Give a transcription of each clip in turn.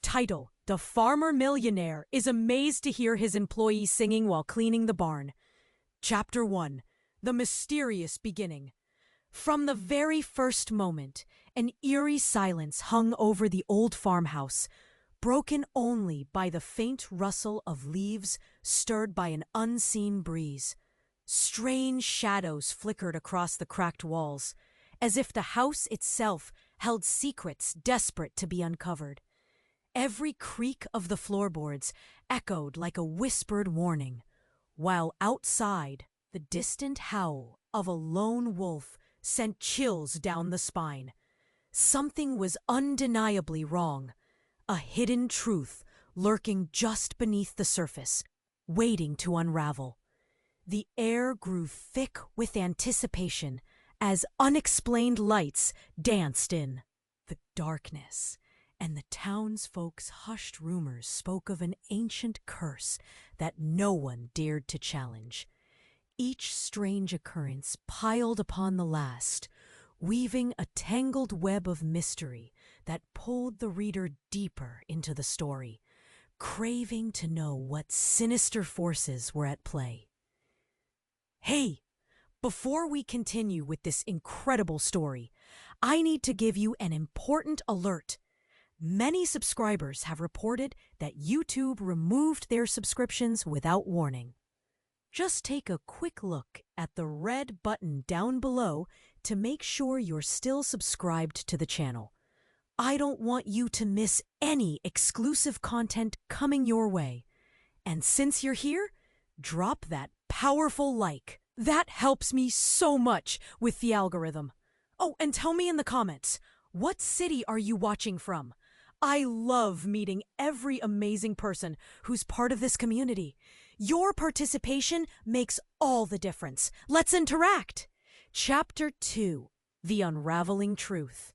Title: The Farmer Millionaire is amazed to hear his employees singing while cleaning the barn. Chapter 1: The Mysterious Beginning. From the very first moment, an eerie silence hung over the old farmhouse, broken only by the faint rustle of leaves stirred by an unseen breeze. Strange shadows flickered across the cracked walls, as if the house itself held secrets desperate to be uncovered. Every creak of the floorboards echoed like a whispered warning, while outside, the distant howl of a lone wolf sent chills down the spine. Something was undeniably wrong, a hidden truth lurking just beneath the surface, waiting to unravel. The air grew thick with anticipation as unexplained lights danced in the darkness, and the townsfolk's hushed rumors spoke of an ancient curse that no one dared to challenge. Each strange occurrence piled upon the last, weaving a tangled web of mystery that pulled the reader deeper into the story, craving to know what sinister forces were at play. Hey! Before we continue with this incredible story, I need to give you an important alert. Many subscribers have reported that YouTube removed their subscriptions without warning. Just take a quick look at the red button down below to make sure you're still subscribed to the channel. I don't want you to miss any exclusive content coming your way. And since you're here, drop that powerful like. That helps me so much with the algorithm. Oh, and tell me in the comments, what city are you watching from? I love meeting every amazing person who's part of this community. Your participation makes all the difference. Let's interact. Chapter 2: The Unraveling Truth.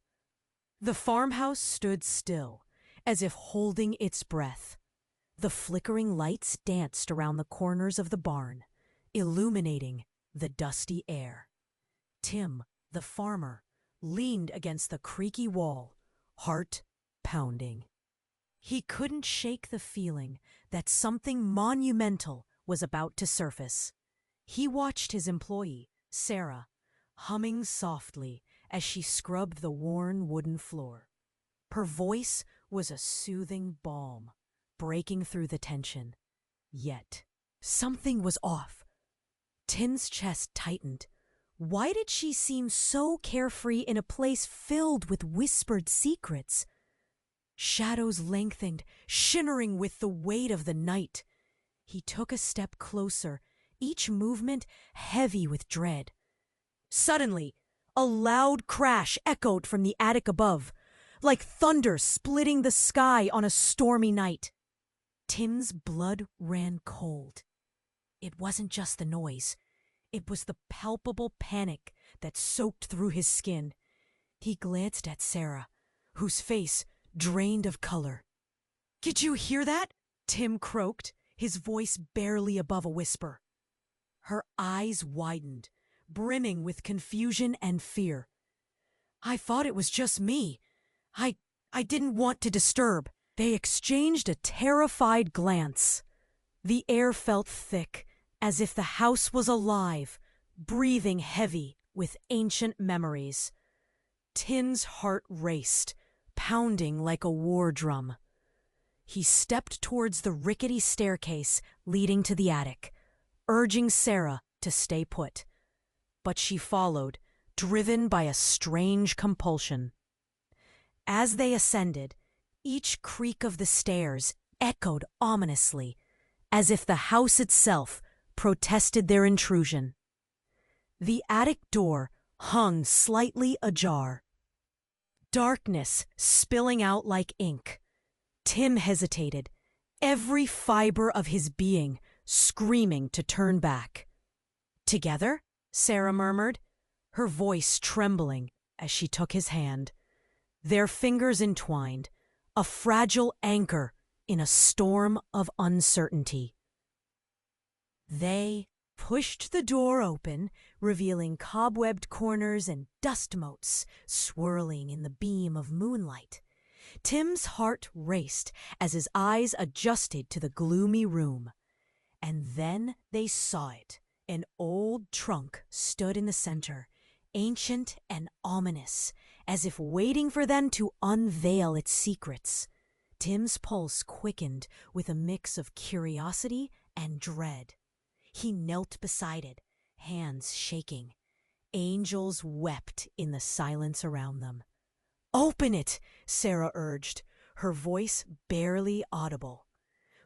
The farmhouse stood still, as if holding its breath. The flickering lights danced around the corners of the barn, illuminating the dusty air. Tim, the farmer, leaned against the creaky wall, heart pounding. He couldn't shake the feeling that something monumental was about to surface. He watched his employee, Sarah, humming softly as she scrubbed the worn wooden floor. Her voice was a soothing balm, breaking through the tension. Yet, something was off. Tim's chest tightened. Why did she seem so carefree in a place filled with whispered secrets? Shadows lengthened, shimmering with the weight of the night. He took a step closer, each movement heavy with dread. Suddenly, a loud crash echoed from the attic above, like thunder splitting the sky on a stormy night. Tim's blood ran cold. It wasn't just the noise. It was the palpable panic that soaked through his skin. He glanced at Sarah, whose face drained of color. "Did you hear that?" Tim croaked, his voice barely above a whisper. Her eyes widened, brimming with confusion and fear. "I thought it was just me. I didn't want to disturb." They exchanged a terrified glance. The air felt thick, as if the house was alive, breathing heavy with ancient memories. Tim's heart raced, pounding like a war drum. He stepped towards the rickety staircase leading to the attic, urging Sarah to stay put. But she followed, driven by a strange compulsion. As they ascended, each creak of the stairs echoed ominously, as if the house itself protested their intrusion. The attic door hung slightly ajar. Darkness spilling out like ink. Tim hesitated, every fiber of his being screaming to turn back. "Together?" Sarah murmured, her voice trembling as she took his hand. Their fingers entwined, a fragile anchor in a storm of uncertainty. They pushed the door open, revealing cobwebbed corners and dust motes swirling in the beam of moonlight. Tim's heart raced as his eyes adjusted to the gloomy room. And then they saw it. An old trunk stood in the center, ancient and ominous, as if waiting for them to unveil its secrets. Tim's pulse quickened with a mix of curiosity and dread. He knelt beside it, hands shaking. Angels wept in the silence around them. "Open it," Sarah urged, her voice barely audible.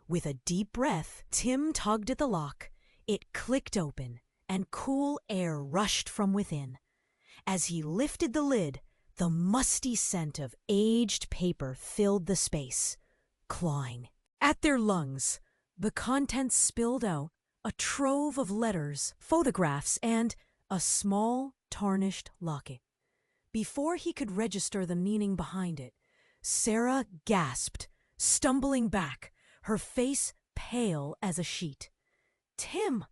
With a deep breath, Tim tugged at the lock. It clicked open, and cool air rushed from within. As he lifted the lid, the musty scent of aged paper filled the space, clawing at their lungs. The contents spilled out, a trove of letters, photographs, and a small, tarnished locket. Before he could register the meaning behind it, Sarah gasped, stumbling back, her face pale as a sheet. "Tim,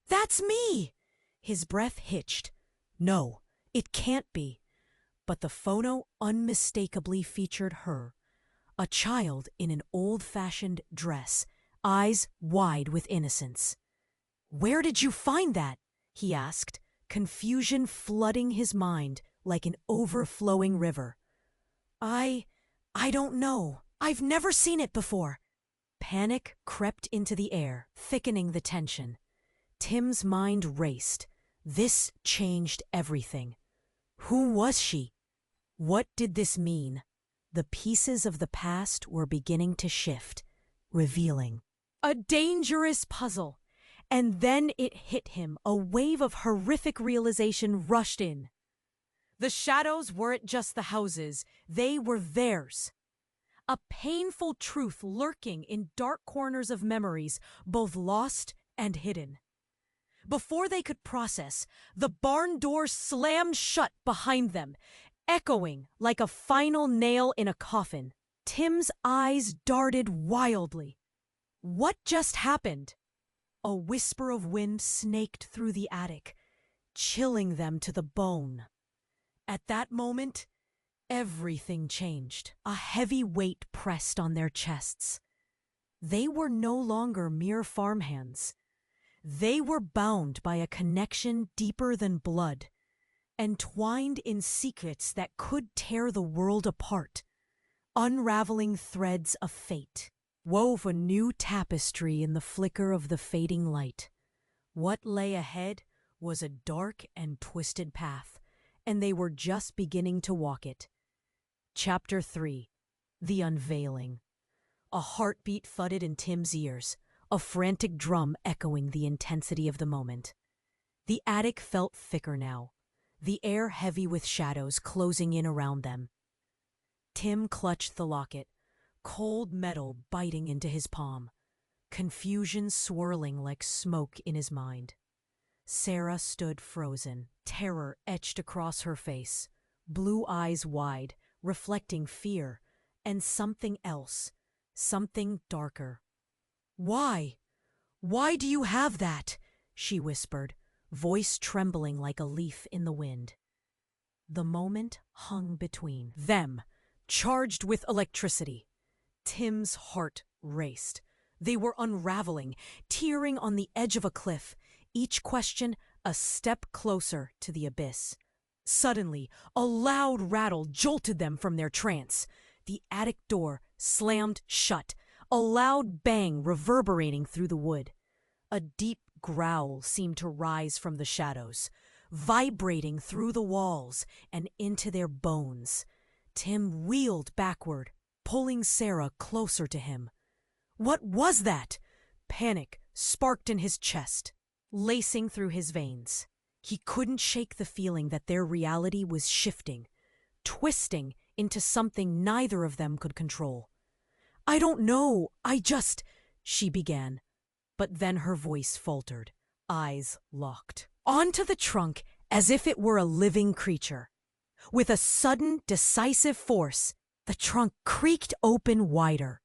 that's me!" His breath hitched. No, it can't be. But the photo unmistakably featured her, a child in an old-fashioned dress, eyes wide with innocence. "Where did you find that?" he asked, confusion flooding his mind like an overflowing river. I don't know. I've never seen it before." Panic crept into the air, thickening the tension. Tim's mind raced. This changed everything. Who was she? What did this mean? The pieces of the past were beginning to shift, revealing a dangerous puzzle. And then it hit him. A wave of horrific realization rushed in. The shadows weren't just the houses, they were theirs. A painful truth lurking in dark corners of memories, both lost and hidden. Before they could process, the barn door slammed shut behind them, echoing like a final nail in a coffin. Tim's eyes darted wildly. What just happened? A whisper of wind snaked through the attic, chilling them to the bone. At that moment, everything changed. A heavy weight pressed on their chests. They were no longer mere farmhands. They were bound by a connection deeper than blood, entwined in secrets that could tear the world apart. Unraveling threads of fate wove a new tapestry in the flicker of the fading light. What lay ahead was a dark and twisted path, and they were just beginning to walk it. Chapter 3. The Unveiling. A heartbeat thudded in Tim's ears, a frantic drum echoing the intensity of the moment. The attic felt thicker now, the air heavy with shadows closing in around them. Tim clutched the locket, cold metal biting into his palm, confusion swirling like smoke in his mind. Sarah stood frozen, terror etched across her face, blue eyes wide, reflecting fear, and something else, something darker. "Why? Why do you have that?" she whispered, voice trembling like a leaf in the wind. The moment hung between them, charged with electricity. Tim's heart raced. They were unraveling, teetering on the edge of a cliff, each question a step closer to the abyss. Suddenly, a loud rattle jolted them from their trance. The attic door slammed shut, a loud bang reverberating through the wood. A deep growl seemed to rise from the shadows, vibrating through the walls and into their bones. Tim wheeled backward, pulling Sarah closer to him. What was that? Panic sparked in his chest, lacing through his veins. He couldn't shake the feeling that their reality was shifting, twisting into something neither of them could control. "I don't know, she began. But then her voice faltered, eyes locked onto the trunk as if it were a living creature. With a sudden, decisive force, the trunk creaked open wider,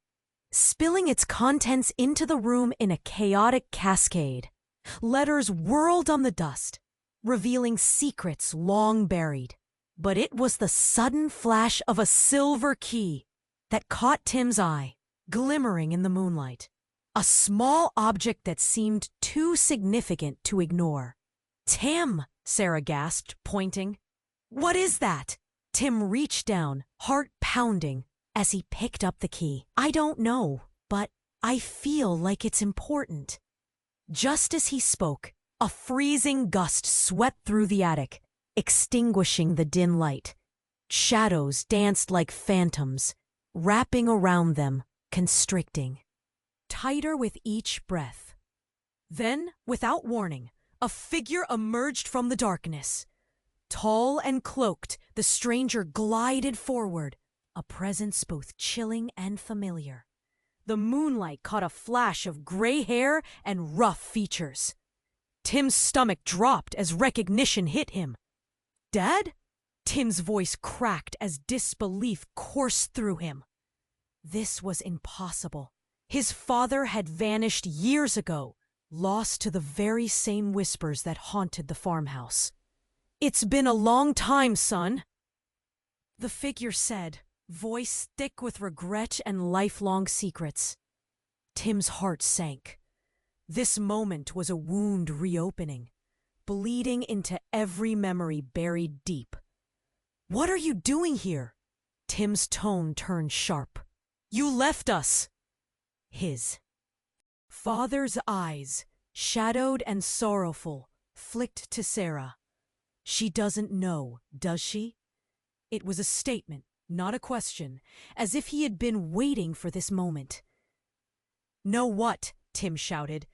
spilling its contents into the room in a chaotic cascade. Letters whirled on the dust, revealing secrets long buried. But it was the sudden flash of a silver key, that caught Tim's eye, glimmering in the moonlight. A small object that seemed too significant to ignore. "Tim!" Sarah gasped, pointing. "What is that?" Tim reached down, heart pounding, as he picked up the key. "I don't know, but I feel like it's important." Just as he spoke, a freezing gust swept through the attic, extinguishing the dim light. Shadows danced like phantoms, wrapping around them, constricting. Tighter with each breath. Then, without warning, a figure emerged from the darkness. Tall and cloaked, the stranger glided forward, a presence both chilling and familiar. The moonlight caught a flash of gray hair and rough features. Tim's stomach dropped as recognition hit him. "Dad?" Tim's voice cracked as disbelief coursed through him. This was impossible. His father had vanished years ago, lost to the very same whispers that haunted the farmhouse. "It's been a long time, son," the figure said, voice thick with regret and lifelong secrets. Tim's heart sank. This moment was a wound reopening, bleeding into every memory buried deep. "What are you doing here?" Tim's tone turned sharp. "You left us." His father's eyes, shadowed and sorrowful, flicked to Sarah. "She doesn't know, does she?" It was a statement, not a question, as if he had been waiting for this moment. "Know what?" Tim shouted,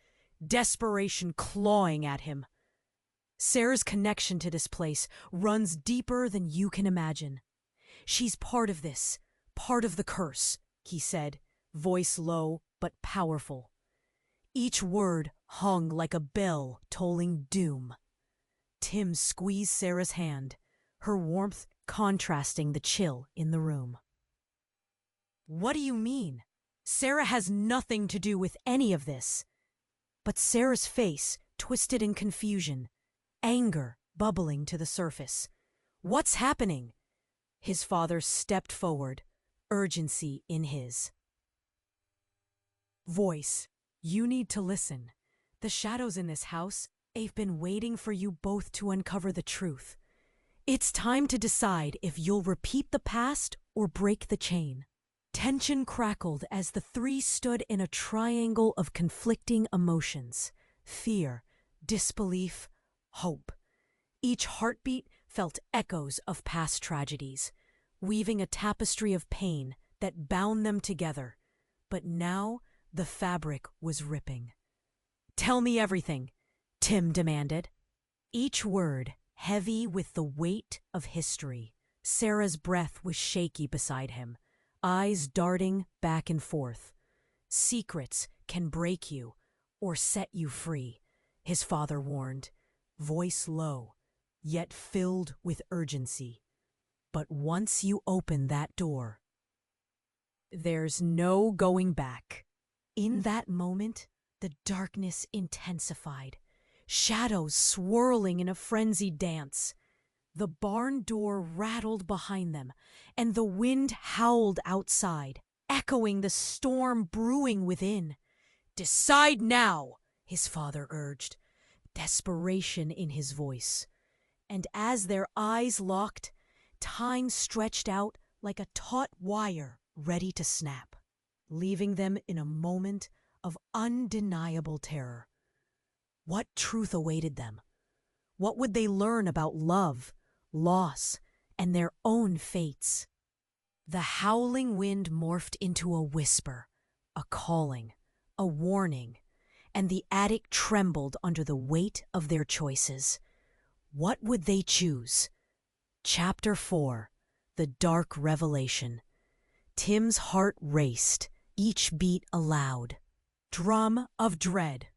desperation clawing at him. "Sarah's connection to this place runs deeper than you can imagine. She's part of this, part of the curse," he said, voice low but powerful. Each word hung like a bell tolling doom. Tim squeezed Sarah's hand, her warmth contrasting the chill in the room. "What do you mean? Sarah has nothing to do with any of this." But Sarah's face twisted in confusion, anger bubbling to the surface. "What's happening?" His father stepped forward, urgency in his voice. "You need to listen. The shadows in this house, they've been waiting for you both to uncover the truth. It's time to decide if you'll repeat the past or break the chain." Tension crackled as the three stood in a triangle of conflicting emotions: fear, disbelief, hope. Each heartbeat felt echoes of past tragedies, weaving a tapestry of pain that bound them together. But now the fabric was ripping. "Tell me everything," Tim demanded. Each word heavy with the weight of history. Sarah's breath was shaky beside him, eyes darting back and forth. "Secrets can break you or set you free," his father warned, voice low, yet filled with urgency. "But once you open that door, there's no going back." In that moment, the darkness intensified, shadows swirling in a frenzied dance. The barn door rattled behind them, and the wind howled outside, echoing the storm brewing within. "Decide now," his father urged, desperation in his voice. And as their eyes locked, time stretched out like a taut wire ready to snap, leaving them in a moment of undeniable terror. What truth awaited them? What would they learn about love, loss, and their own fates? The howling wind morphed into a whisper, a calling, a warning, and the attic trembled under the weight of their choices. What would they choose? Chapter 4: The Dark Revelation. Tim's heart raced, each beat a loud drum of dread.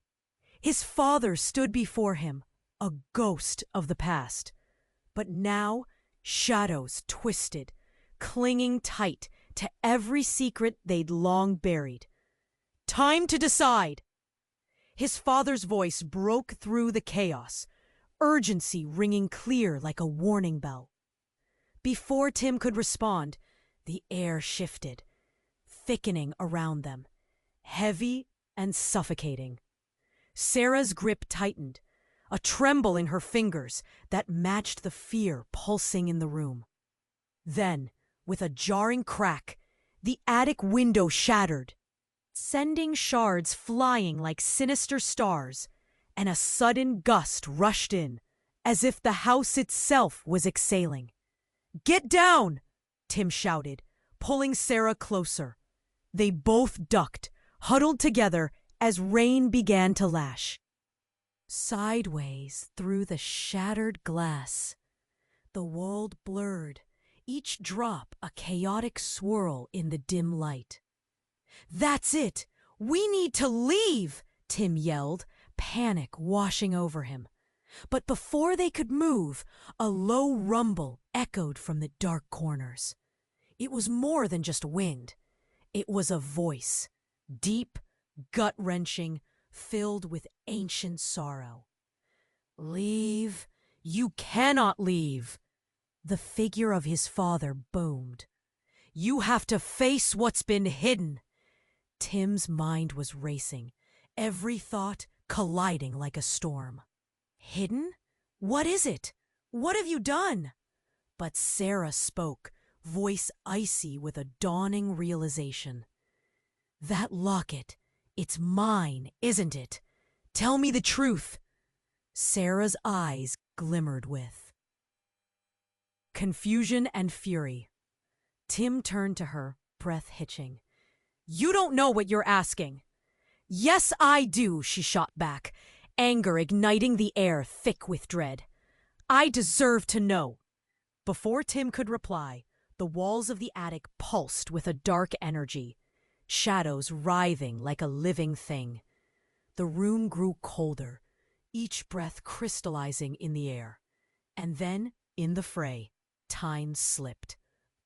His father stood before him, a ghost of the past. But now, shadows twisted, clinging tight to every secret they'd long buried. "Time to decide!" His father's voice broke through the chaos, urgency ringing clear like a warning bell. Before Tim could respond, the air shifted. thickening around them, heavy and suffocating. Sarah's grip tightened, a tremble in her fingers that matched the fear pulsing in the room. Then, with a jarring crack, the attic window shattered, sending shards flying like sinister stars, and a sudden gust rushed in, as if the house itself was exhaling. "Get down!" Tim shouted, pulling Sarah closer. They both ducked, huddled together as rain began to lash. Sideways through the shattered glass, the world blurred, each drop a chaotic swirl in the dim light. "That's it! We need to leave!" Tim yelled, panic washing over him. But before they could move, a low rumble echoed from the dark corners. It was more than just wind. It was a voice, deep, gut-wrenching, filled with ancient sorrow. "Leave! You cannot leave!" The figure of his father boomed. "You have to face what's been hidden!" Tim's mind was racing, every thought colliding like a storm. "Hidden? What is it? What have you done?" But Sarah spoke, voice icy with a dawning realization. "That locket, it's mine, isn't it? Tell me the truth." Sarah's eyes glimmered with confusion and fury. Tim turned to her, breath hitching. "You don't know what you're asking." "Yes, I do," she shot back, anger igniting the air thick with dread. "I deserve to know." Before Tim could reply, the walls of the attic pulsed with a dark energy, shadows writhing like a living thing. The room grew colder, each breath crystallizing in the air. And then, in the fray, time slipped.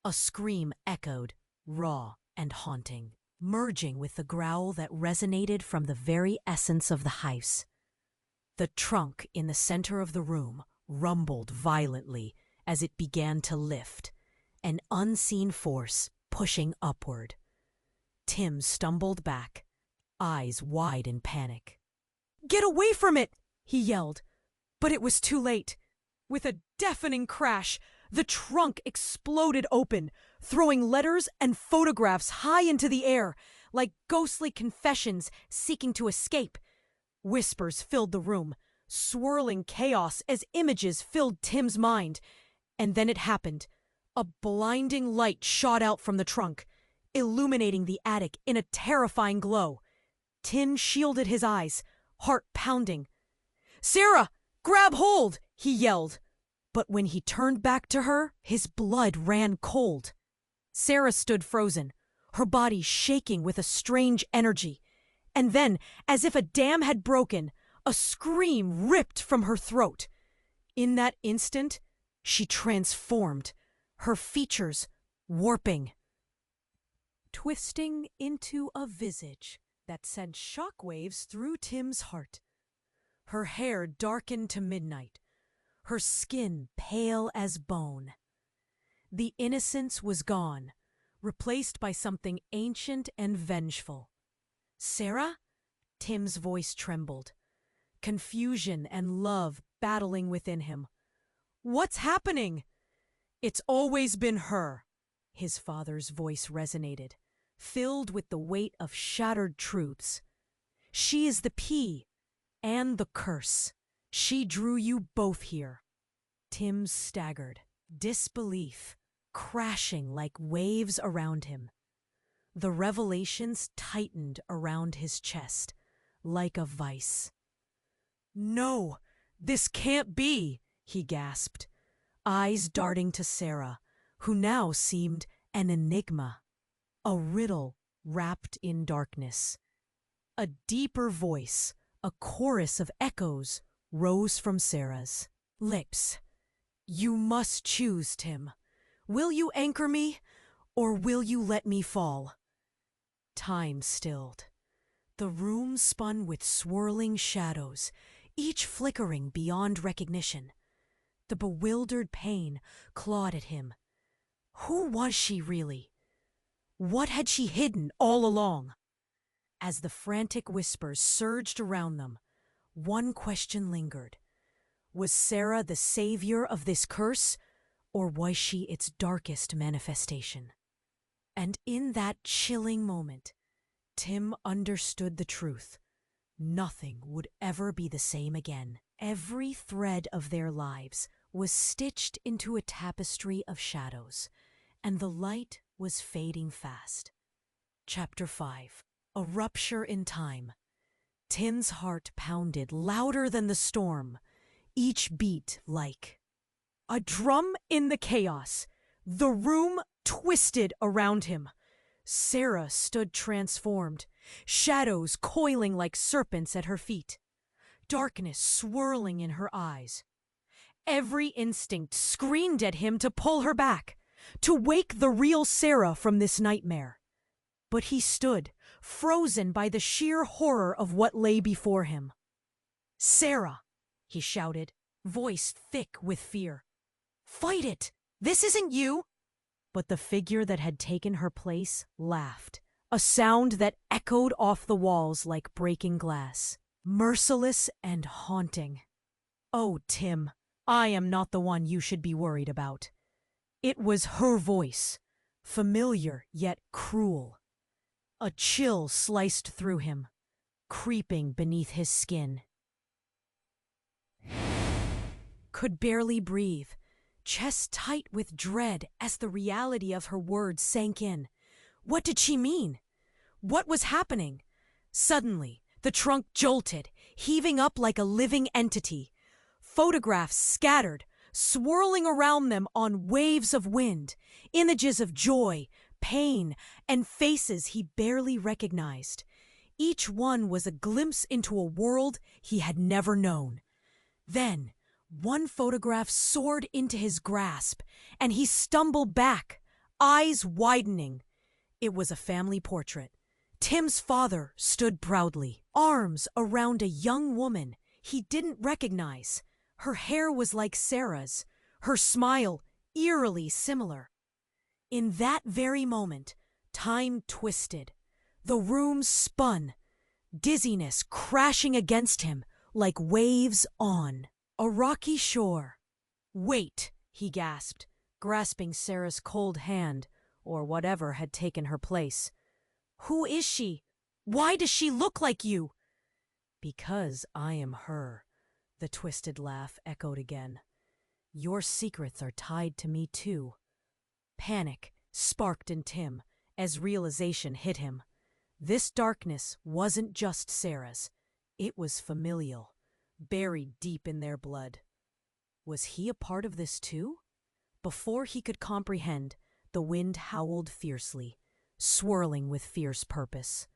A scream echoed, raw and haunting, merging with the growl that resonated from the very essence of the house. The trunk in the center of the room rumbled violently as it began to lift, an unseen force pushing upward. Tim stumbled back, eyes wide in panic. "Get away from it!" he yelled, but it was too late. With a deafening crash, the trunk exploded open, throwing letters and photographs high into the air, like ghostly confessions seeking to escape. Whispers filled the room, swirling chaos as images filled Tim's mind. And then it happened. A blinding light shot out from the trunk, illuminating the attic in a terrifying glow. Tim shielded his eyes, heart pounding. "Sarah, grab hold!" he yelled. But when he turned back to her, his blood ran cold. Sarah stood frozen, her body shaking with a strange energy. And then, as if a dam had broken, a scream ripped from her throat. In that instant, she transformed, her features warping, twisting into a visage that sent shockwaves through Tim's heart. Her hair darkened to midnight, her skin pale as bone. The innocence was gone, replaced by something ancient and vengeful. "Sarah?" Tim's voice trembled, confusion and love battling within him. "What's happening?" "It's always been her," his father's voice resonated, filled with the weight of shattered truths. "She is the P and the curse. She drew you both here." Tim staggered, disbelief crashing like waves around him. The revelations tightened around his chest, like a vice. "No, this can't be," he gasped, eyes darting to Sarah, who now seemed an enigma, a riddle wrapped in darkness. A deeper voice, a chorus of echoes, rose from Sarah's lips. "You must choose, Tim. Will you anchor me, or will you let me fall?" Time stilled. The room spun with swirling shadows, each flickering beyond recognition. The bewildered pain clawed at him. Who was she really? What had she hidden all along? As the frantic whispers surged around them, one question lingered. Was Sarah the savior of this curse, or was she its darkest manifestation? And in that chilling moment, Tim understood the truth. Nothing would ever be the same again. Every thread of their lives was stitched into a tapestry of shadows, and the light was fading fast. Chapter 5. A Rupture in Time. Tim's heart pounded louder than the storm, each beat like a drum in the chaos. The room twisted around him. Sarah stood transformed, shadows coiling like serpents at her feet, darkness swirling in her eyes. Every instinct screamed at him to pull her back, to wake the real Sarah from this nightmare. But he stood, frozen by the sheer horror of what lay before him. "Sarah," he shouted, voice thick with fear. "Fight it! This isn't you!" But the figure that had taken her place laughed, a sound that echoed off the walls like breaking glass, merciless and haunting. "Oh, Tim, I am not the one you should be worried about." It was her voice, familiar yet cruel. A chill sliced through him, creeping beneath his skin. Could barely breathe, chest tight with dread as the reality of her words sank in. What did she mean? What was happening? Suddenly, the trunk jolted, heaving up like a living entity. Photographs scattered, swirling around them on waves of wind, images of joy, pain, and faces he barely recognized. Each one was a glimpse into a world he had never known. Then, one photograph soared into his grasp, and he stumbled back, eyes widening. It was a family portrait. Tim's father stood proudly, arms around a young woman he didn't recognize. Her hair was like Sarah's, her smile eerily similar. In that very moment, time twisted. The room spun, dizziness crashing against him like waves on a rocky shore. "Wait," he gasped, grasping Sarah's cold hand, or whatever had taken her place. "Who is she? Why does she look like you?" "Because I am her," the twisted laugh echoed again. "Your secrets are tied to me too." Panic sparked in Tim as realization hit him. This darkness wasn't just Sarah's. It was familial, buried deep in their blood. Was he a part of this too? Before he could comprehend, the wind howled fiercely, swirling with fierce purpose.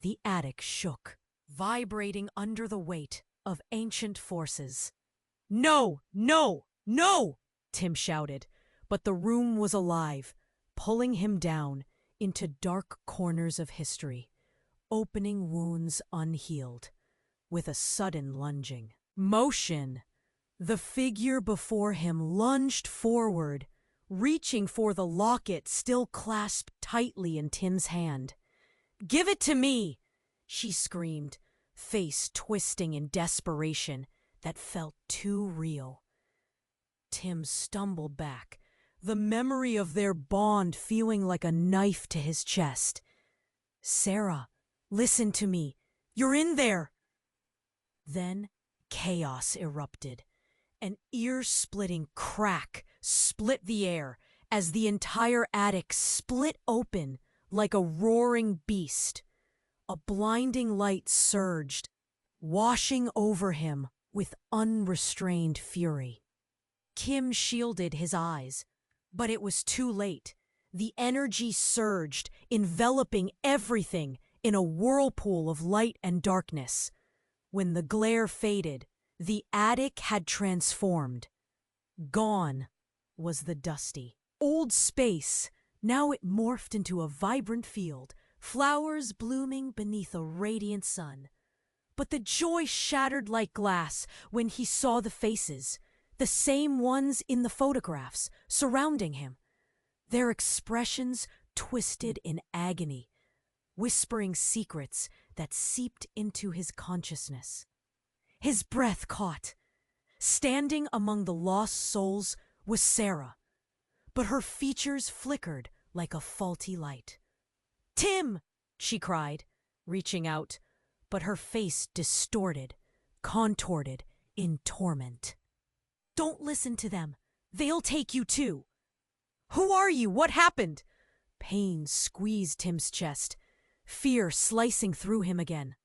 The attic shook, vibrating under the weight of ancient forces. "No! No! No!" Tim shouted, but the room was alive, pulling him down into dark corners of history, opening wounds unhealed. With a sudden lunging motion, the figure before him lunged forward, reaching for the locket still clasped tightly in Tim's hand. "Give it to me!" she screamed, face twisting in desperation that felt too real. Tim stumbled back, the memory of their bond feeling like a knife to his chest. "Sarah, listen to me. You're in there!" Then chaos erupted. An ear-splitting crack split the air as the entire attic split open like a roaring beast. A blinding light surged, washing over him with unrestrained fury. Tim shielded his eyes, but it was too late. The energy surged, enveloping everything in a whirlpool of light and darkness. When the glare faded, the attic had transformed. Gone was the dusty, old space. Now it morphed into a vibrant field, flowers blooming beneath a radiant sun. But the joy shattered like glass when he saw the faces, the same ones in the photographs, surrounding him. Their expressions twisted in agony, whispering secrets that seeped into his consciousness. His breath caught. Standing among the lost souls was Sarah, but her features flickered like a faulty light. "Tim!" she cried, reaching out, but her face distorted, contorted in torment. "Don't listen to them. They'll take you too." "Who are you? What happened?" Pain squeezed Tim's chest, fear slicing through him again.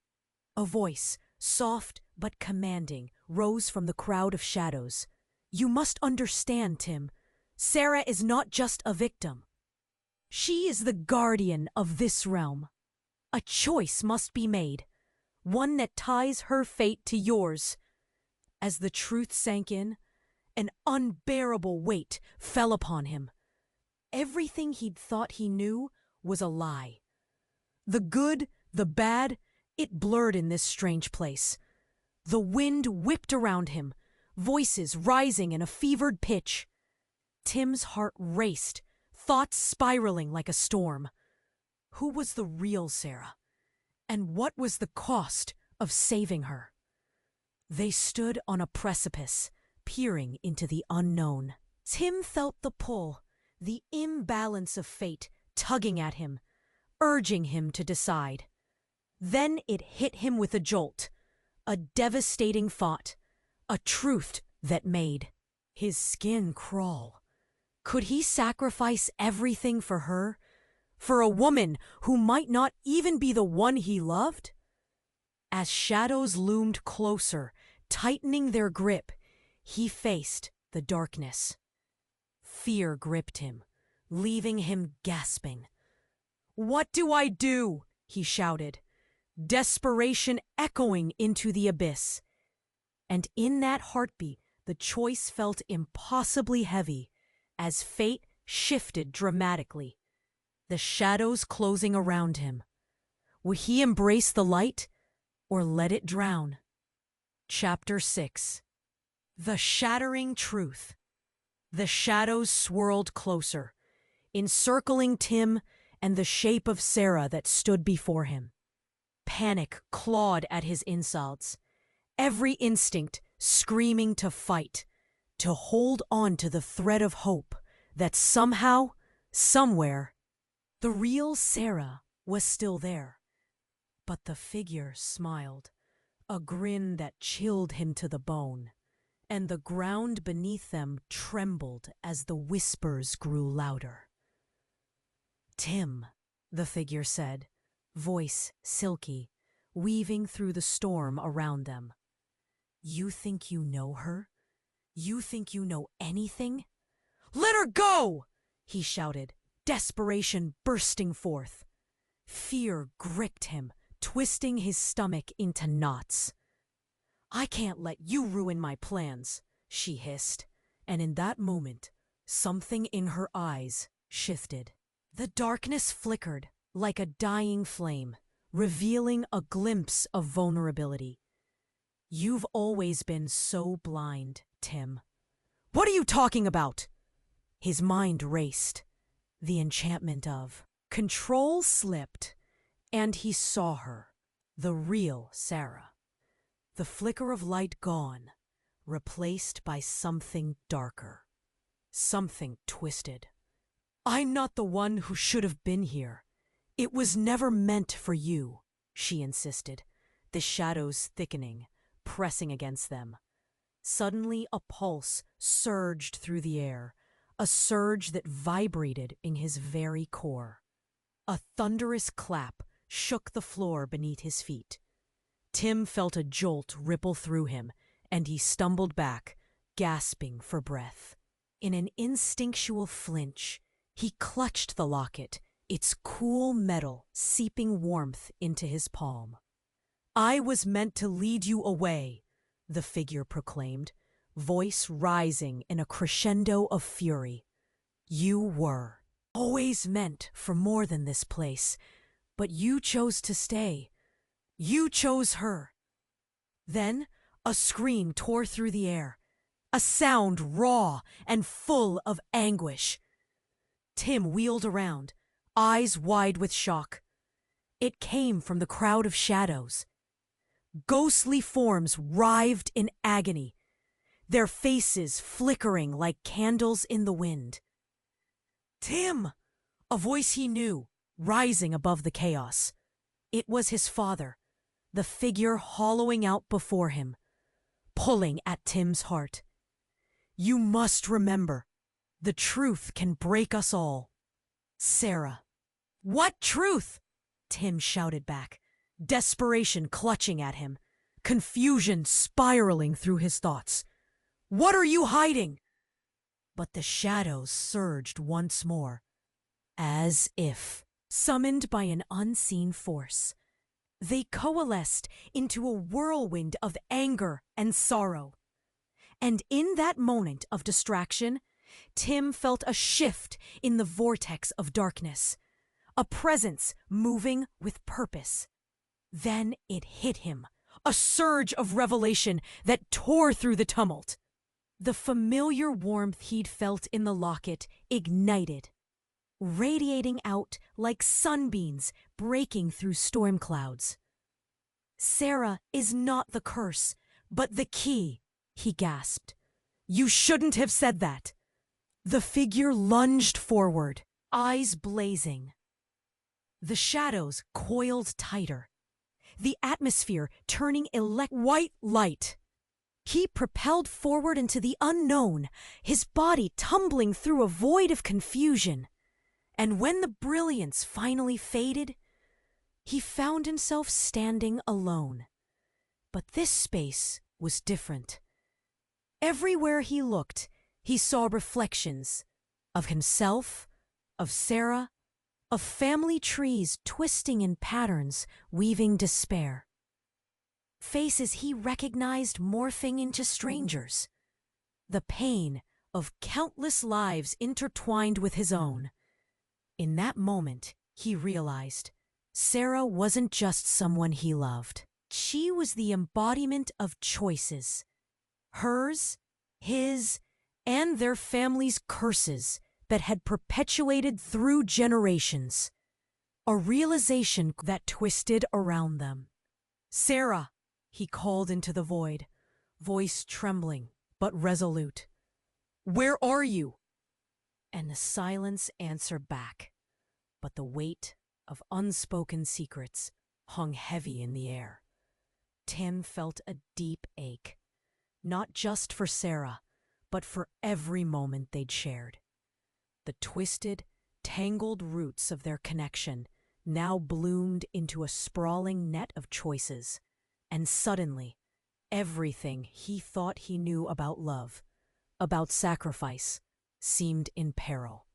A voice, soft but commanding, rose from the crowd of shadows. "You must understand, Tim. Sarah is not just a victim. She is the guardian of this realm. A choice must be made, one that ties her fate to yours." As the truth sank in, an unbearable weight fell upon him. Everything he'd thought he knew was a lie. The good, the bad, it blurred in this strange place. The wind whipped around him, voices rising in a fevered pitch. Tim's heart raced, thoughts spiraling like a storm. Who was the real Sarah? And what was the cost of saving her? They stood on a precipice, peering into the unknown. Tim felt the pull, the imbalance of fate tugging at him, urging him to decide. Then it hit him with a jolt, a devastating thought, a truth that made his skin crawl. Could he sacrifice everything for her? For a woman who might not even be the one he loved? As shadows loomed closer, tightening their grip, he faced the darkness. Fear gripped him, leaving him gasping. "What do I do?" he shouted, desperation echoing into the abyss. And in that heartbeat, the choice felt impossibly heavy as fate shifted dramatically, the shadows closing around him. Would he embrace the light or let it drown? Chapter 6. The shattering truth. The shadows swirled closer, encircling Tim and the shape of Sarah that stood before him. Panic clawed at his insides, every instinct screaming to fight, to hold on to the thread of hope that somehow, somewhere, the real Sarah was still there. But the figure smiled, a grin that chilled him to the bone, and the ground beneath them trembled as the whispers grew louder. "Tim," the figure said, voice silky, weaving through the storm around them. "You think you know her? You think you know anything?" "Let her go!" he shouted, desperation bursting forth. Fear gripped him, twisting his stomach into knots. "I can't let you ruin my plans," she hissed, and in that moment, something in her eyes shifted. The darkness flickered like a dying flame, revealing a glimpse of vulnerability. "You've always been so blind, Tim." "What are you talking about?" His mind raced. The enchantment of control slipped, and he saw her, the real Sarah. The flicker of light gone, replaced by something darker, something twisted. "I'm not the one who should have been here. It was never meant for you," she insisted, the shadows thickening, pressing against them. Suddenly a pulse surged through the air, a surge that vibrated in his very core. A thunderous clap shook the floor beneath his feet. Tim felt a jolt ripple through him, and he stumbled back, gasping for breath. In an instinctual flinch, he clutched the locket, its cool metal seeping warmth into his palm. "I was meant to lead you away," the figure proclaimed, voice rising in a crescendo of fury. "You were always meant for more than this place, but you chose to stay. You chose her." Then a scream tore through the air, a sound raw and full of anguish. Tim wheeled around, eyes wide with shock. It came from the crowd of shadows. Ghostly forms writhed in agony, their faces flickering like candles in the wind. "Tim!" A voice he knew, rising above the chaos. It was his father, the figure hollowing out before him, pulling at Tim's heart. "You must remember, the truth can break us all." "Sarah." "What truth?" Tim shouted back, desperation clutching at him, confusion spiraling through his thoughts. "What are you hiding?" But the shadows surged once more, as if summoned by an unseen force. They coalesced into a whirlwind of anger and sorrow. And in that moment of distraction, Tim felt a shift in the vortex of darkness, a presence moving with purpose. Then it hit him, a surge of revelation that tore through the tumult. The familiar warmth he'd felt in the locket ignited, radiating out like sunbeams breaking through storm clouds. "Sarah is not the curse, but the key," he gasped. "You shouldn't have said that." The figure lunged forward, eyes blazing. The shadows coiled tighter, the atmosphere turning white light. He propelled forward into the unknown, his body tumbling through a void of confusion. And when the brilliance finally faded, he found himself standing alone. But this space was different. Everywhere he looked, he saw reflections of himself, of Sarah, of family trees twisting in patterns, weaving despair. Faces he recognized morphing into strangers. The pain of countless lives intertwined with his own. In that moment, he realized Sarah wasn't just someone he loved. She was the embodiment of choices. Hers, his, and their family's curses that had perpetuated through generations. A realization that twisted around them. "Sarah," he called into the void, voice trembling but resolute. "Where are you?" And the silence answered back, but the weight of unspoken secrets hung heavy in the air. Tim felt a deep ache, not just for Sarah, but for every moment they'd shared. The twisted, tangled roots of their connection now bloomed into a sprawling net of choices, and suddenly, everything he thought he knew about love, about sacrifice, seemed in peril.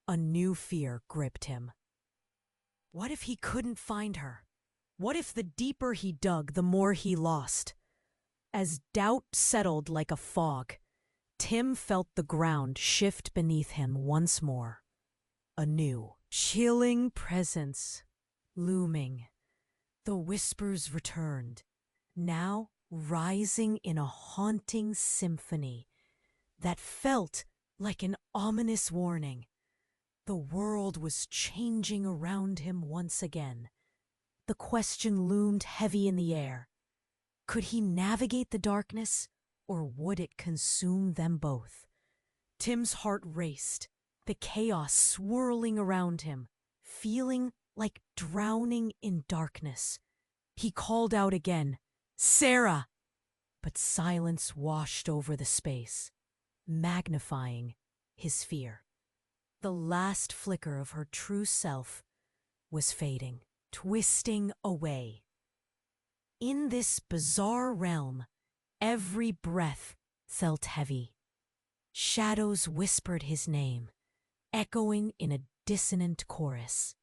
A new fear gripped him. What if he couldn't find her? What if the deeper he dug, the more he lost? As doubt settled like a fog, Tim felt the ground shift beneath him once more. A new, chilling presence looming. The whispers returned, now rising in a haunting symphony that felt like an ominous warning. The world was changing around him once again. The question loomed heavy in the air. Could he navigate the darkness, or would it consume them both? Tim's heart raced, the chaos swirling around him, feeling like drowning in darkness. He called out again, "Sarah!" But silence washed over the space, magnifying his fear. The last flicker of her true self was fading, twisting away. In this bizarre realm, every breath felt heavy. Shadows whispered his name, echoing in a dissonant chorus.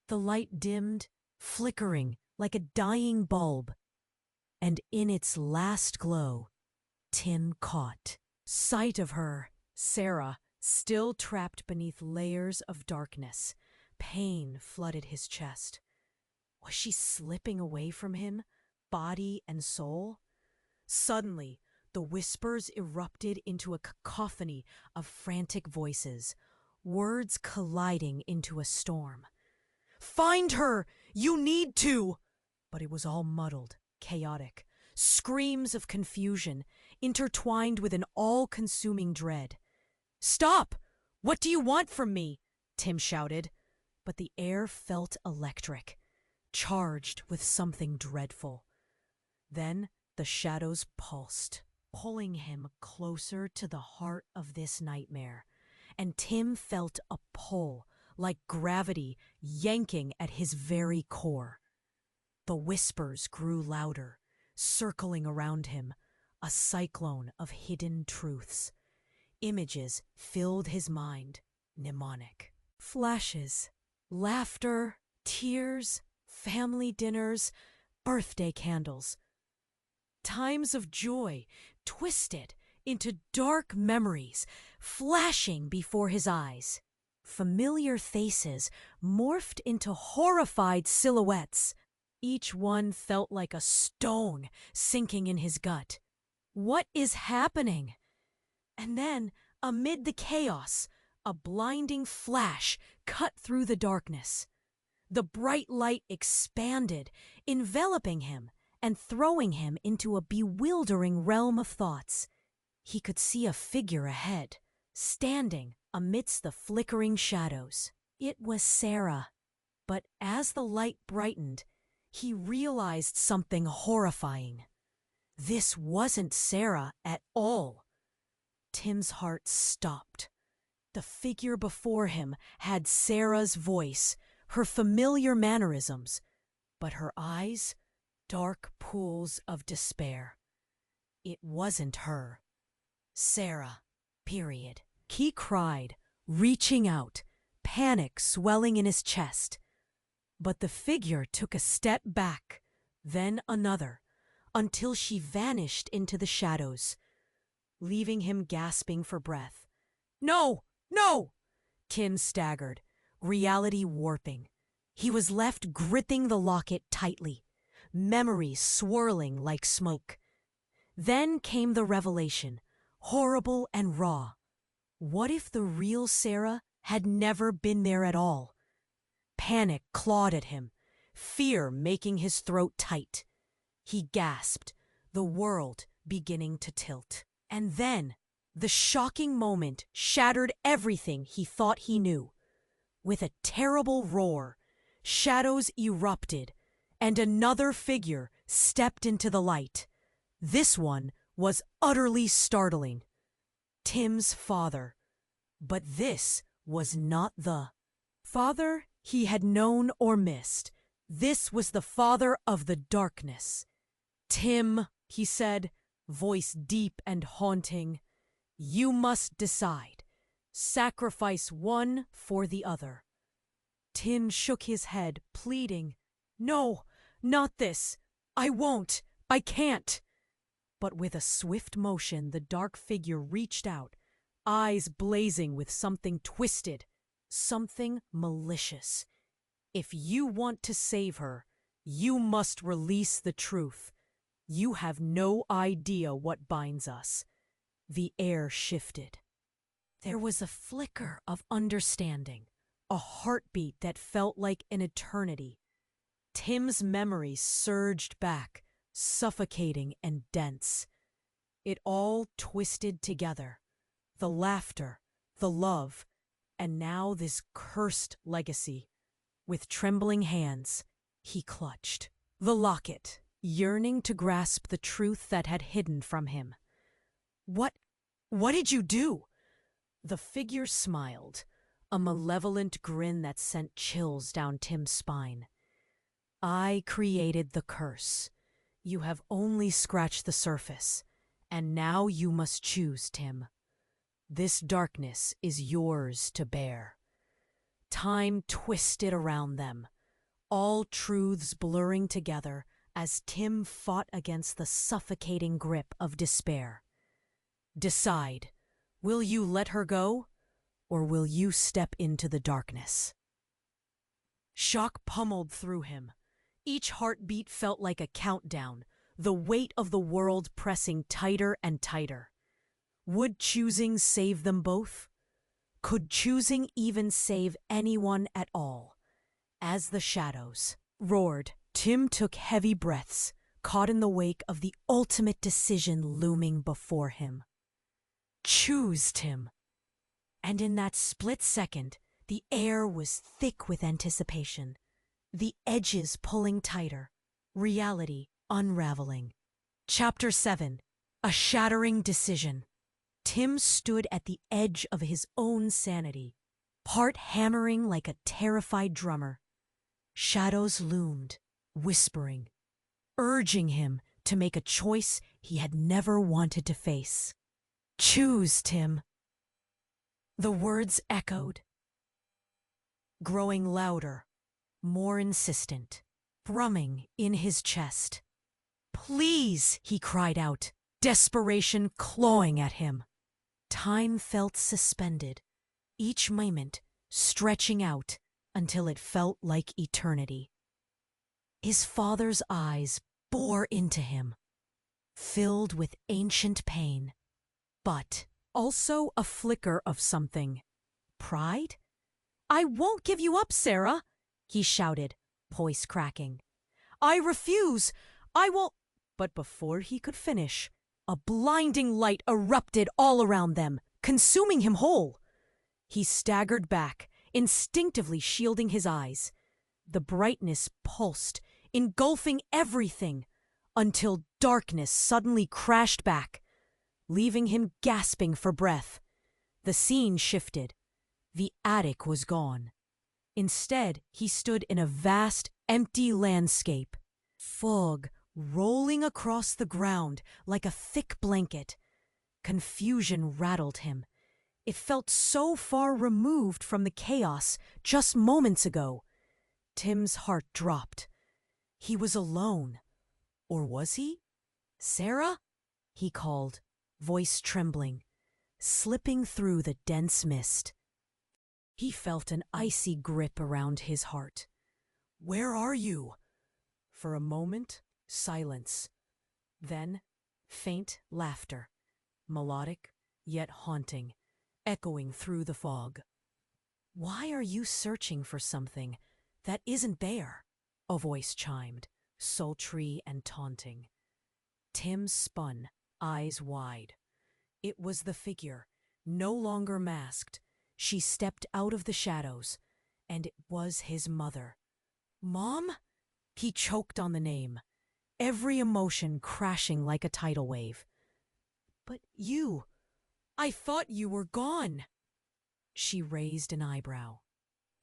The light dimmed, flickering like a dying bulb, and in its last glow, Tim caught sight of her, Sarah, still trapped beneath layers of darkness. Pain flooded his chest. Was she slipping away from him, body and soul? Suddenly, the whispers erupted into a cacophony of frantic voices, words colliding into a storm. "Find her! You need to!" But it was all muddled, chaotic. Screams of confusion, intertwined with an all-consuming dread. "Stop! What do you want from me?" Tim shouted. But the air felt electric, charged with something dreadful. Then the shadows pulsed, pulling him closer to the heart of this nightmare. And Tim felt a pull, like gravity yanking at his very core. The whispers grew louder, circling around him, a cyclone of hidden truths. Images filled his mind, mnemonic. Flashes, laughter, tears, family dinners, birthday candles. Times of joy twisted into dark memories, flashing before his eyes. Familiar faces morphed into horrified silhouettes. Each one felt like a stone sinking in his gut. What is happening? And then, amid the chaos, a blinding flash cut through the darkness. The bright light expanded, enveloping him and throwing him into a bewildering realm of thoughts. He could see a figure ahead, standing amidst the flickering shadows. It was Sarah. But as the light brightened, he realized something horrifying. This wasn't Sarah at all. Tim's heart stopped. The figure before him had Sarah's voice, her familiar mannerisms, but her eyes, dark pools of despair. It wasn't her. Sarah, period. He cried, reaching out, panic swelling in his chest. But the figure took a step back, then another, until she vanished into the shadows, leaving him gasping for breath. "No! No!" Tim staggered, reality warping. He was left gripping the locket tightly, memories swirling like smoke. Then came the revelation, horrible and raw. What if the real Sarah had never been there at all? Panic clawed at him, fear making his throat tight. He gasped, the world beginning to tilt. And then, the shocking moment shattered everything he thought he knew. With a terrible roar, shadows erupted, and another figure stepped into the light. This one was utterly startling. Tim's father. But this was not the father he had known or missed. This was the father of the darkness. "Tim," he said, voice deep and haunting, "you must decide. Sacrifice one for the other." Tim shook his head, pleading, "No, not this. I won't. I can't." But with a swift motion, the dark figure reached out, eyes blazing with something twisted, something malicious. "If you want to save her, you must release the truth. You have no idea what binds us." The air shifted. There was a flicker of understanding, a heartbeat that felt like an eternity. Tim's memories surged back, suffocating and dense. It all twisted together. The laughter, the love, and now this cursed legacy. With trembling hands, he clutched the locket, yearning to grasp the truth that had hidden from him. What did you do?" The figure smiled, a malevolent grin that sent chills down Tim's spine. "I created the curse. You have only scratched the surface, and now you must choose, Tim. This darkness is yours to bear." Time twisted around them, all truths blurring together as Tim fought against the suffocating grip of despair. "Decide, will you let her go, or will you step into the darkness?" Shock pummeled through him. Each heartbeat felt like a countdown, the weight of the world pressing tighter and tighter. Would choosing save them both? Could choosing even save anyone at all? As the shadows roared, Tim took heavy breaths, caught in the wake of the ultimate decision looming before him. Choose, Tim. And in that split second, the air was thick with anticipation, the edges pulling tighter, reality unraveling. Chapter 7. A Shattering Decision. Tim stood at the edge of his own sanity, heart hammering like a terrified drummer. Shadows loomed, whispering, urging him to make a choice he had never wanted to face. Choose, Tim. The words echoed, growing louder, more insistent, thrumming in his chest. Please, he cried out, desperation clawing at him. Time felt suspended, each moment stretching out until it felt like eternity. His father's eyes bore into him, filled with ancient pain, but also a flicker of something. Pride? I won't give you up, Sarah, he shouted, voice cracking. I refuse. I will. But before he could finish, a blinding light erupted all around them, consuming him whole. He staggered back, instinctively shielding his eyes. The brightness pulsed, engulfing everything, until darkness suddenly crashed back, leaving him gasping for breath. The scene shifted. The attic was gone. Instead, he stood in a vast, empty landscape. Fog rolling across the ground like a thick blanket. Confusion rattled him. It felt so far removed from the chaos just moments ago. Tim's heart dropped. He was alone. Or was he? Sarah? He called, voice trembling, slipping through the dense mist. He felt an icy grip around his heart. Where are you? For a moment, silence. Then, faint laughter, melodic yet haunting, echoing through the fog. Why are you searching for something that isn't there? A voice chimed, sultry and taunting. Tim spun, eyes wide. It was the figure, no longer masked. She stepped out of the shadows, and it was his mother. Mom? He choked on the name, every emotion crashing like a tidal wave. But you, I thought you were gone. She raised an eyebrow,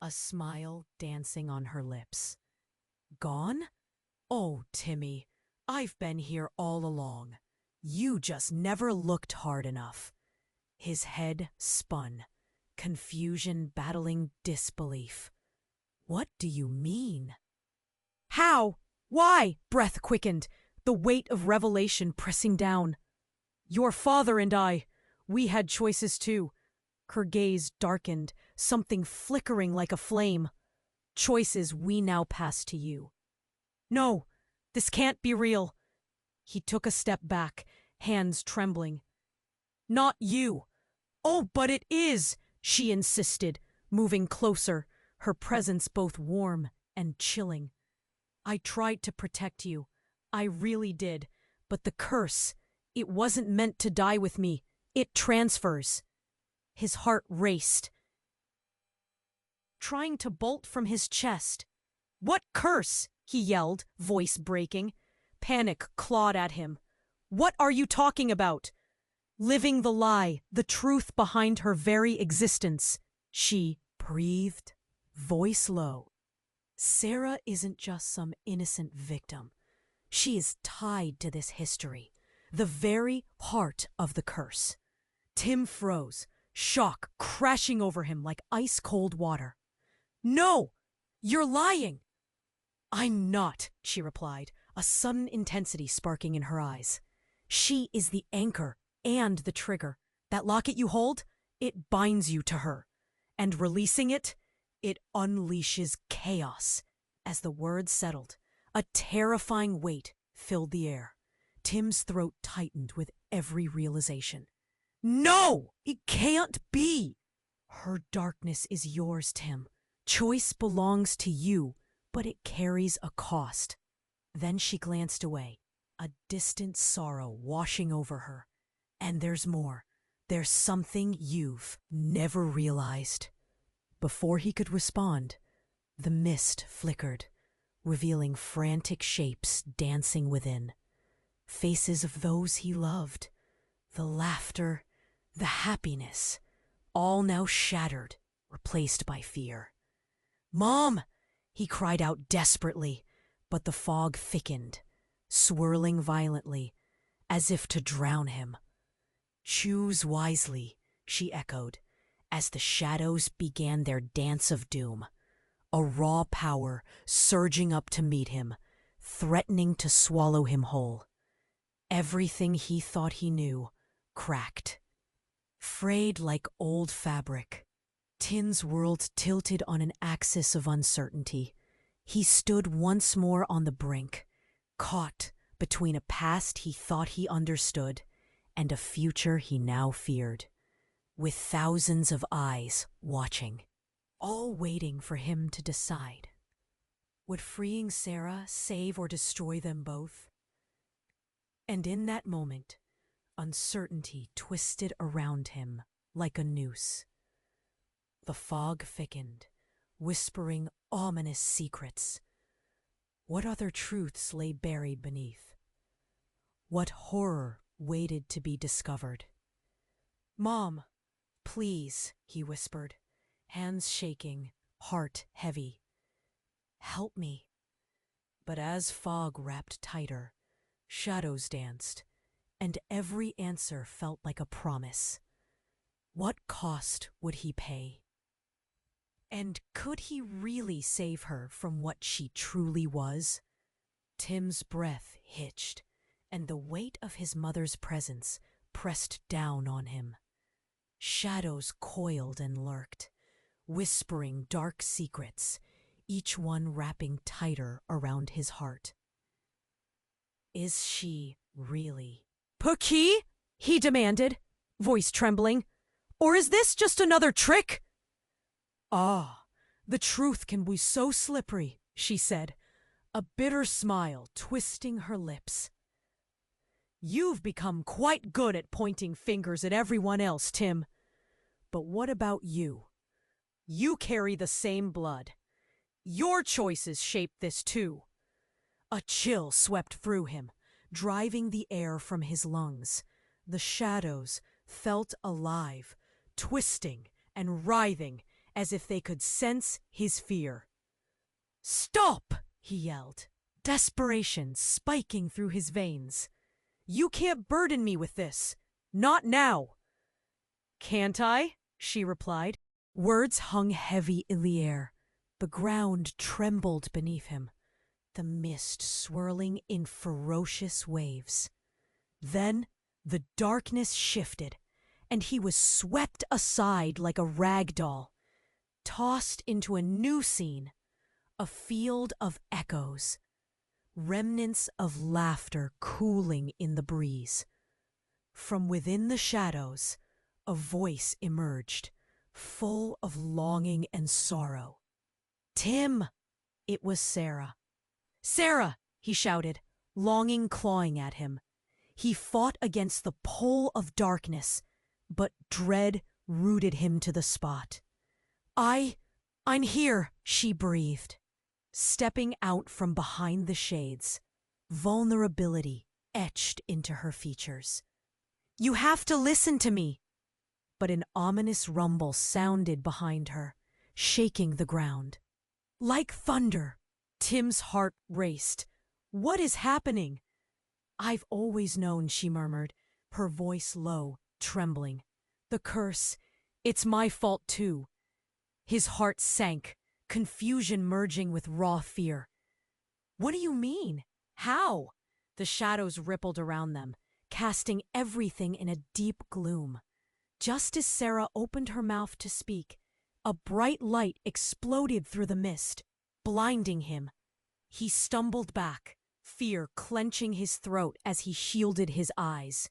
a smile dancing on her lips. Gone? Oh, Timmy, I've been here all along. You just never looked hard enough. His head spun, confusion battling disbelief. What do you mean? How? Why? Breath quickened, the weight of revelation pressing down. Your father and I, we had choices too. Her gaze darkened, something flickering like a flame. Choices we now pass to you. No, this can't be real. He took a step back, hands trembling. Not you. Oh, but it is, she insisted, moving closer, her presence both warm and chilling. I tried to protect you. I really did. But the curse, it wasn't meant to die with me. It transfers. His heart raced, trying to bolt from his chest. What curse? He yelled, voice breaking. Panic clawed at him. What are you talking about? Living the lie, the truth behind her very existence. She breathed, voice low. Sarah isn't just some innocent victim. She is tied to this history, the very heart of the curse. Tim froze, shock crashing over him like ice-cold water. No! You're lying! I'm not, she replied, a sudden intensity sparking in her eyes. She is the anchor and the trigger. That locket you hold, it binds you to her. And releasing it, it unleashes chaos. As the words settled, a terrifying weight filled the air. Tim's throat tightened with every realization. No! It can't be! Her darkness is yours, Tim. Choice belongs to you, but it carries a cost. Then she glanced away, a distant sorrow washing over her. And there's more. There's something you've never realized. Before he could respond, the mist flickered, revealing frantic shapes dancing within. Faces of those he loved, the laughter, the happiness, all now shattered, replaced by fear. "Mom!" he cried out desperately, but the fog thickened, swirling violently, as if to drown him. "Choose wisely," she echoed, as the shadows began their dance of doom, a raw power surging up to meet him, threatening to swallow him whole. Everything he thought he knew cracked. Frayed like old fabric, Tim's world tilted on an axis of uncertainty. He stood once more on the brink, caught between a past he thought he understood and a future he now feared, with thousands of eyes watching, all waiting for him to decide. Would freeing Sarah save or destroy them both? And in that moment, uncertainty twisted around him like a noose. The fog thickened, whispering ominous secrets. What other truths lay buried beneath? What horror waited to be discovered? "Mom, please," he whispered, hands shaking, heart heavy. "Help me." But as fog wrapped tighter, shadows danced, and every answer felt like a promise. What cost would he pay? And could he really save her from what she truly was? Tim's breath hitched, and the weight of his mother's presence pressed down on him. Shadows coiled and lurked, whispering dark secrets, each one wrapping tighter around his heart. Is she really Pookie? He demanded, voice trembling. Or is this just another trick? "Ah, the truth can be so slippery," she said, a bitter smile twisting her lips. "You've become quite good at pointing fingers at everyone else, Tim. But what about you? You carry the same blood. Your choices shaped this too." A chill swept through him, driving the air from his lungs. The shadows felt alive, twisting and writhing as if they could sense his fear. "Stop!" he yelled, desperation spiking through his veins. "You can't burden me with this. Not now." "Can't I?" she replied. Words hung heavy in the air. The ground trembled beneath him, the mist swirling in ferocious waves. Then the darkness shifted, and he was swept aside like a rag doll, tossed into a new scene, a field of echoes, remnants of laughter cooling in the breeze. From within the shadows, a voice emerged, full of longing and sorrow. "Tim!" It was Sarah. "Sarah!" he shouted, longing clawing at him. He fought against the pull of darkness, but dread rooted him to the spot. I'm here," she breathed, stepping out from behind the shades, vulnerability etched into her features. "You have to listen to me." But an ominous rumble sounded behind her, shaking the ground. Like thunder, Tim's heart raced. "What is happening?" "I've always known," she murmured, her voice low, trembling. "The curse, it's my fault too." His heart sank, confusion merging with raw fear. "What do you mean? How?" The shadows rippled around them, casting everything in a deep gloom. Just as Sarah opened her mouth to speak, a bright light exploded through the mist, blinding him. He stumbled back, fear clenching his throat as he shielded his eyes.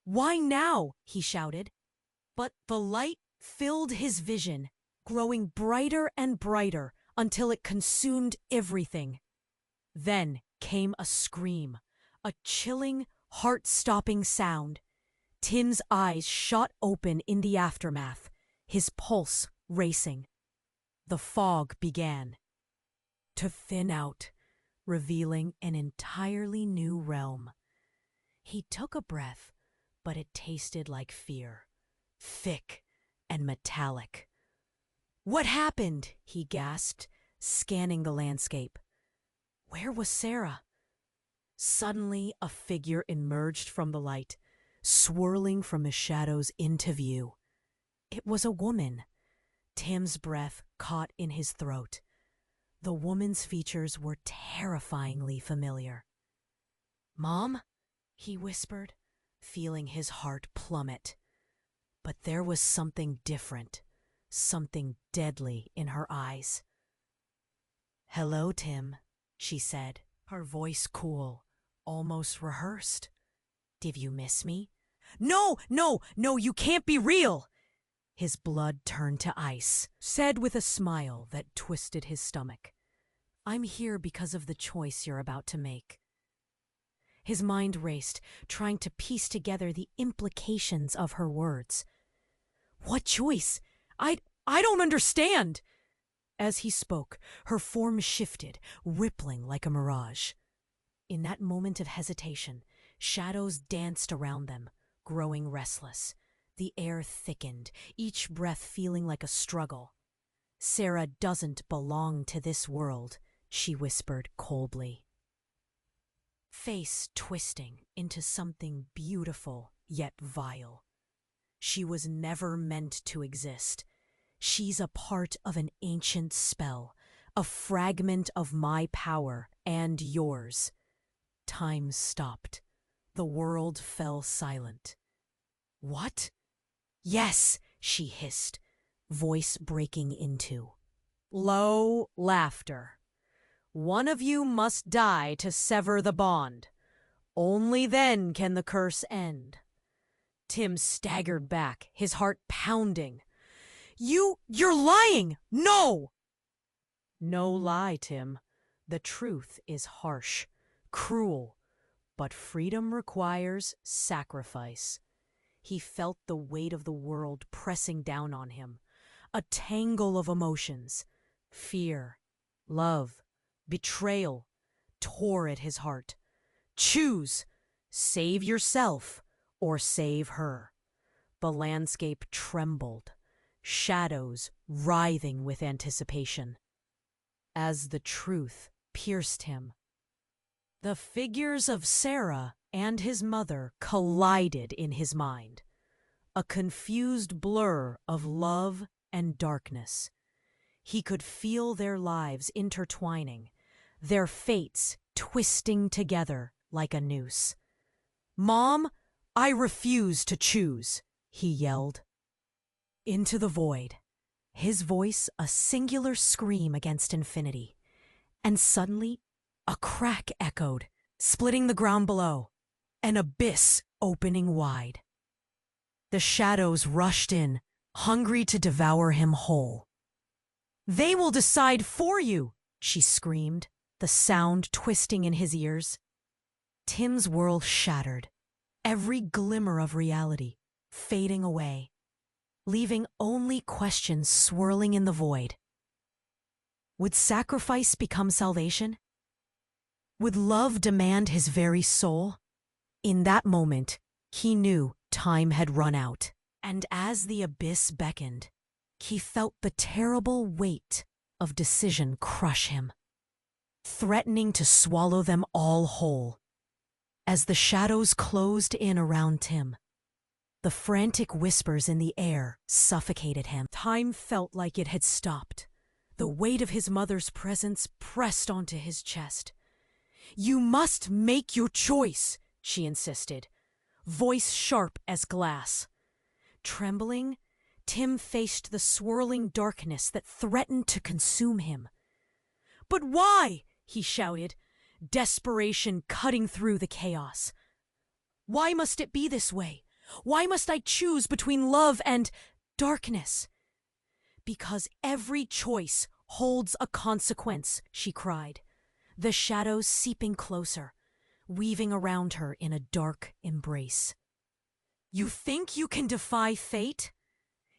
"Why now?" he shouted. But the light filled his vision, growing brighter and brighter until it consumed everything. Then came a scream, a chilling, heart-stopping sound. Tim's eyes shot open in the aftermath, his pulse racing. The fog began to thin out, revealing an entirely new realm. He took a breath, but it tasted like fear, thick and metallic. "What happened?" he gasped, scanning the landscape. Where was Sarah? Suddenly, a figure emerged from the light, swirling from the shadows into view. It was a woman. Tim's breath caught in his throat. The woman's features were terrifyingly familiar. "Mom?" he whispered, feeling his heart plummet. But there was something different, something deadly in her eyes. "Hello, Tim," she said, her voice cool, almost rehearsed. "Did you miss me?" "No, no, no, you can't be real!" His blood turned to ice, said with a smile that twisted his stomach. "I'm here because of the choice you're about to make." His mind raced, trying to piece together the implications of her words. "What choice? I don't understand!" As he spoke, her form shifted, rippling like a mirage. In that moment of hesitation, shadows danced around them, growing restless. The air thickened, each breath feeling like a struggle. "Sarah doesn't belong to this world," she whispered coldly. Face twisting into something beautiful yet vile. "She was never meant to exist. She's a part of an ancient spell, a fragment of my power and yours." Time stopped. The world fell silent. "What?" "Yes," she hissed, voice breaking into low laughter. "One of you must die to sever the bond. Only then can the curse end." Tim staggered back, his heart pounding. You're lying! No!" "No lie, Tim. The truth is harsh, cruel, but freedom requires sacrifice." He felt the weight of the world pressing down on him, a tangle of emotions. Fear, love, betrayal tore at his heart. Choose, save yourself or save her. The landscape trembled, shadows writhing with anticipation. As the truth pierced him, the figures of Sarah and his mother collided in his mind, a confused blur of love and darkness. He could feel their lives intertwining, their fates twisting together like a noose. "Mom, I refuse to choose," he yelled. Into the void, his voice a singular scream against infinity. And suddenly, a crack echoed, splitting the ground below, an abyss opening wide. The shadows rushed in, hungry to devour him whole. "They will decide for you," she screamed, the sound twisting in his ears. Tim's world shattered, every glimmer of reality fading away, leaving only questions swirling in the void. Would sacrifice become salvation? Would love demand his very soul? In that moment, he knew time had run out, and as the abyss beckoned, he felt the terrible weight of decision crush him, threatening to swallow them all whole. As the shadows closed in around Tim, the frantic whispers in the air suffocated him. Time felt like it had stopped. The weight of his mother's presence pressed onto his chest. "You must make your choice," she insisted, voice sharp as glass. Trembling, Tim faced the swirling darkness that threatened to consume him. "But why?" he shouted, desperation cutting through the chaos. "Why must it be this way? Why must I choose between love and Darkness. Because every choice holds a consequence, she cried, the shadows seeping closer, weaving around her in a dark embrace. You think you can defy fate?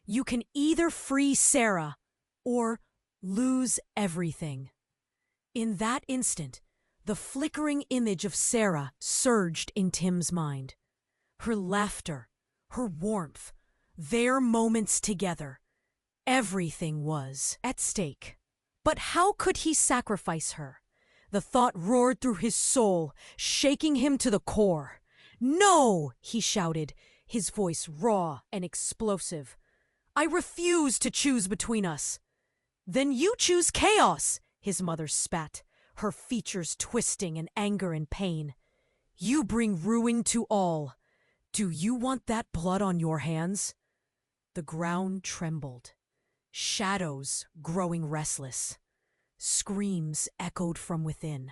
You can either free Sarah or lose everything. In that instant, the flickering image of Sarah surged in Tim's mind. Her laughter, her warmth, their moments together. Everything was at stake. But how could he sacrifice her? The thought roared through his soul, shaking him to the core. No, he shouted, his voice raw and explosive. I refuse to choose between us. Then you choose chaos, his mother spat, her features twisting in anger and pain. You bring ruin to all. Do you want that blood on your hands? The ground trembled. Shadows growing restless. Screams echoed from within.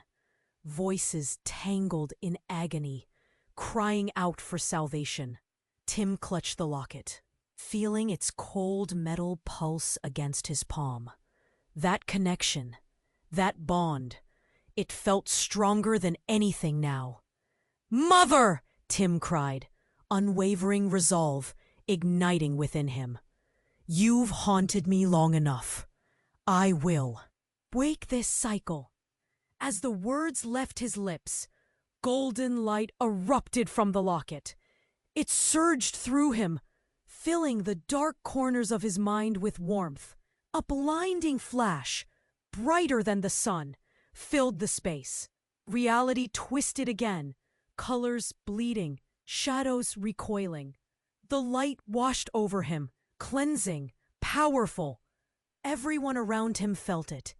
Voices tangled in agony, crying out for salvation. Tim clutched the locket, feeling its cold metal pulse against his palm. That connection, that bond, it felt stronger than anything now. Mother! Tim cried, unwavering resolve igniting within him. You've haunted me long enough. I will break this cycle. As the words left his lips, golden light erupted from the locket. It surged through him, filling the dark corners of his mind with warmth. A blinding flash, brighter than the sun, filled the space. Reality twisted again, colors bleeding, shadows recoiling. The light washed over him, cleansing, powerful. Everyone around him felt it,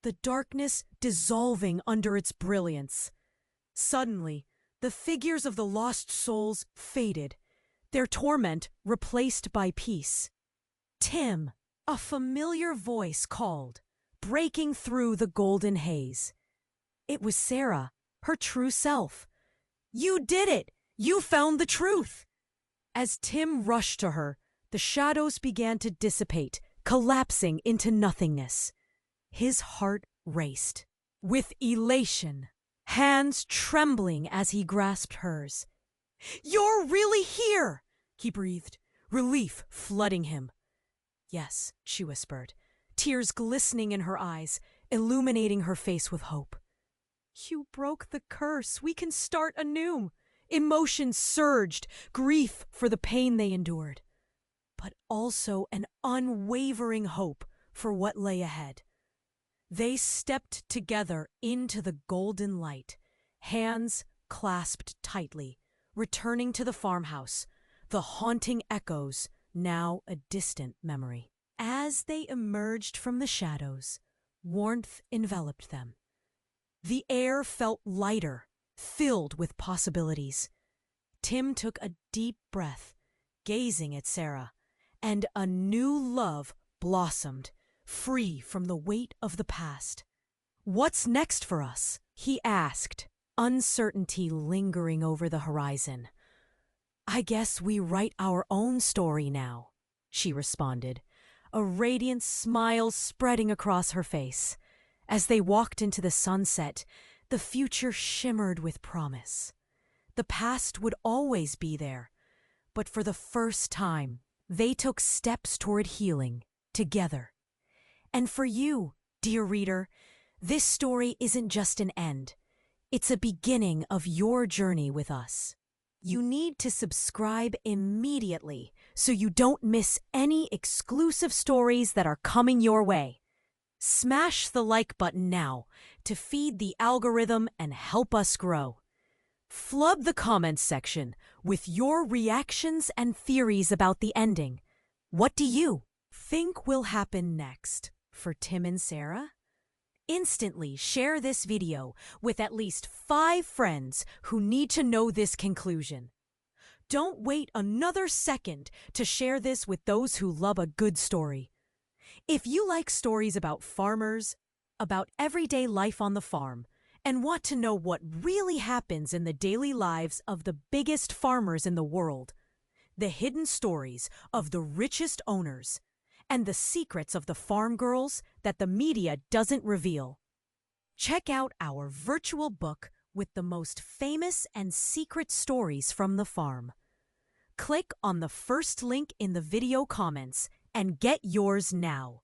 the darkness dissolving under its brilliance. Suddenly, the figures of the lost souls faded, their torment replaced by peace. Tim, a familiar voice called, breaking through the golden haze. It was Sarah, her true self. You did it! You found the truth! As Tim rushed to her, the shadows began to dissipate, collapsing into nothingness. His heart raced. With elation, hands trembling as he grasped hers. You're really here! He breathed, relief flooding him. Yes, she whispered, tears glistening in her eyes, illuminating her face with hope. You broke the curse. We can start anew. Emotions surged, grief for the pain they endured, but also an unwavering hope for what lay ahead. They stepped together into the golden light, hands clasped tightly, returning to the farmhouse, the haunting echoes now a distant memory. As they emerged from the shadows, warmth enveloped them. The air felt lighter, filled with possibilities. Tim took a deep breath, gazing at Sarah, and a new love blossomed, free from the weight of the past. What's next for us? He asked, uncertainty lingering over the horizon. I guess we write our own story now, she responded, a radiant smile spreading across her face. As they walked into the sunset, the future shimmered with promise. The past would always be there, but for the first time, they took steps toward healing together. And for you, dear reader, this story isn't just an end. It's a beginning of your journey with us. You need to subscribe immediately so you don't miss any exclusive stories that are coming your way. Smash the like button now to feed the algorithm and help us grow. Flood the comments section with your reactions and theories about the ending. What do you think will happen next for Tim and Sarah? Instantly share this video with at least 5 friends who need to know this conclusion. Don't wait another second to share this with those who love a good story. If you like stories about farmers, about everyday life on the farm, and want to know what really happens in the daily lives of the biggest farmers in the world, the hidden stories of the richest owners, and the secrets of the farm girls that the media doesn't reveal. Check out our virtual book with the most famous and secret stories from the farm. Click on the first link in the video comments and get yours now.